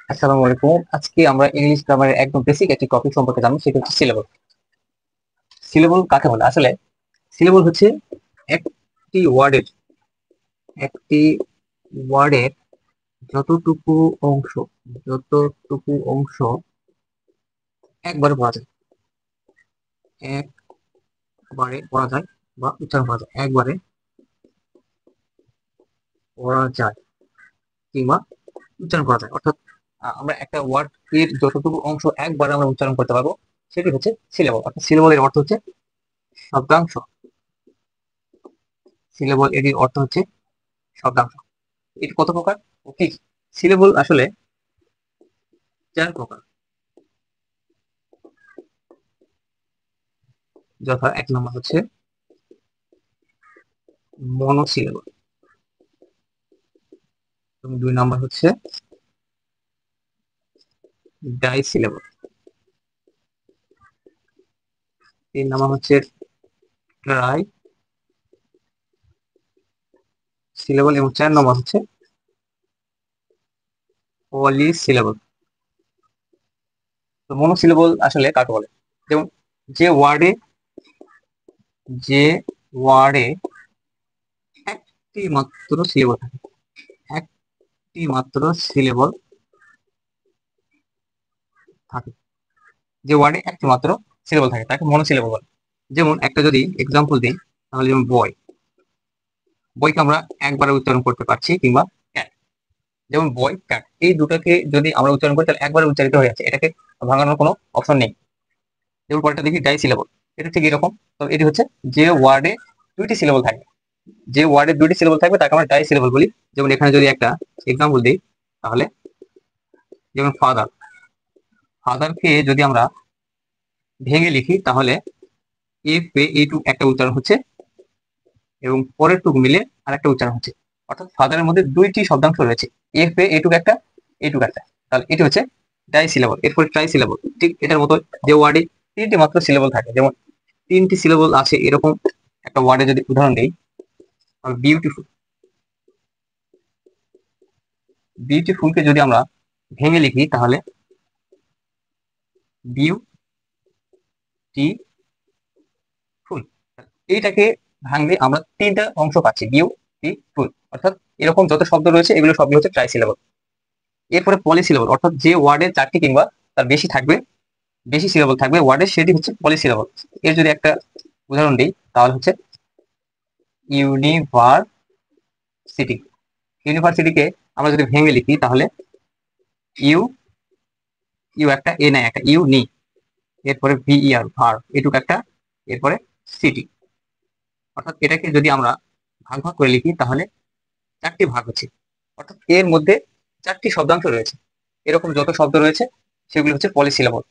আসসালামু আলাইকুম। আজকে আমরা ইংলিশ গ্রামারের একদম বেসিক একটি টপিক সম্পর্কে জানবো, সেটা হচ্ছে সিলেবল। সিলেবল কাকে বলে? আসলে সিলেবল হচ্ছে একটি ওয়ার্ডের একটি ওয়ার্ডের যতটুকু অংশ যতটুকু অংশ একবারে পড়া যায়, একবারে পড়া যায় বা উচ্চারণ করা যায়, একবারে পড়া যায় কিংবা উচ্চারণ করা যায়। অর্থাৎ আমরা একটা ওয়ার্ড এর যতটুকু অংশ একবারে আমরা উচ্চারণ করতে পারবো সেটি হচ্ছে সিলেবল। অর্থাৎ সিলেবলের অর্থ হচ্ছে শব্দাংশ। সিলেবল এটির অর্থ হচ্ছে শব্দাংশ। এটি কত প্রকার ও কি? সিলেবল আসলে 4 প্রকার। যথা 1 নম্বর হচ্ছে মনোসিলেবল, এবং 2 নম্বর হচ্ছে ডাইসিলেবল, 3 নম্বর হচ্ছে ট্রাই সিলেবল, এবং 4 নম্বর হচ্ছে পলিসিলেবল। তো মনোসিলেবল আসলে কাকে বলে? যেমন যে ওয়ার্ডে যে ওয়ার্ডে একটি মাত্র সিলেবল থাকে, একটি মাত্র সিলেবল থাকে, যে ওয়ার্ডে একটি মাত্র সিলেবল থাকে তাকে মনোসিলেবল বলে। যেমন একটা যদি এক্সাম্পল দিই, তাহলে যেমন বই, বইকে আমরা একবারে উচ্চারণ করতে পারছি, কিংবা ক্যাট। যেমন বই, ক্যাট, এই দুটাকে যদি আমরা উচ্চারণ করি তাহলে একবারে উচ্চারিত হয়ে যাচ্ছে, এটাকে ভাঙানোর কোনো অপশন নেই। যেমন পরেরটা দেখি ডাই সিলেবল, এটা ঠিক এরকম। তো এটি হচ্ছে যে ওয়ার্ডে 2টি সিলেবল থাকবে, যে ওয়ার্ডে 2টি সিলেবল থাকবে তাকে আমরা ডাই সিলেবল বলি। যেমন এখানে যদি একটা এক্সাম্পল দিই, তাহলে যেমন ফাদার, ফাদারকে যদি আমরা ভেঙে লিখি তাহলে এফ এ এইটুক একটা উচ্চারণ হচ্ছে, এবং পরের টুক মিলে আর একটা উচ্চারণ হচ্ছে। অর্থাৎ ফাদারের মধ্যে 2টি শব্দাংশ রয়েছে, এফ এ এইটুক একটা, এইটুক একটা। তাহলে এটি হচ্ছে ডাই সিলেবল। এরপরে ট্রাই সিলেবল, ঠিক এটার মতো। যে ওয়ার্ডে 3টি মাত্র সিলেবল থাকে, যেমন 3টি সিলেবল আছে এরকম একটা ওয়ার্ডে যদি উদাহরণ দিই, তাহলে বিউটিফুল, বিউটিফুলকে যদি আমরা ভেঙে লিখি তাহলে বিউটি ফুল। এইটাকে ভাঙলে আমরা 3টা অংশ পাচ্ছি, বিউটিফুল। অর্থাৎ এরকম যত শব্দ রয়েছে এগুলো সবই হচ্ছে ট্রাই সিলেবল। এরপরে পলিসিলেবল, অর্থাৎ যে ওয়ার্ডে 4টি কিংবা তার বেশি থাকবে, বেশি সিলেবল থাকবে ওয়ার্ডে, সেটি হচ্ছে পলিসিলেবল। এর যদি একটা উদাহরণ দিই, তাহলে হচ্ছে ইউনিভার্সিটি। ইউনিভার্সিটিকে আমরা যদি ভেঙে লিখি তাহলে ইউ, ইউ একটা, এ নাই একটা, ইউ নি, এরপরে ভিইআর ভার, এটুক একটা, এরপরে সিটি। অর্থাৎ এটাকে যদি আমরা ভাগ ভাগ করে লিখি তাহলে 4টি ভাগ হচ্ছে। অর্থাৎ এর মধ্যে 4টি শব্দাংশ রয়েছে। এরকম যত শব্দ রয়েছে সেগুলো হচ্ছে পলিসিলেবল।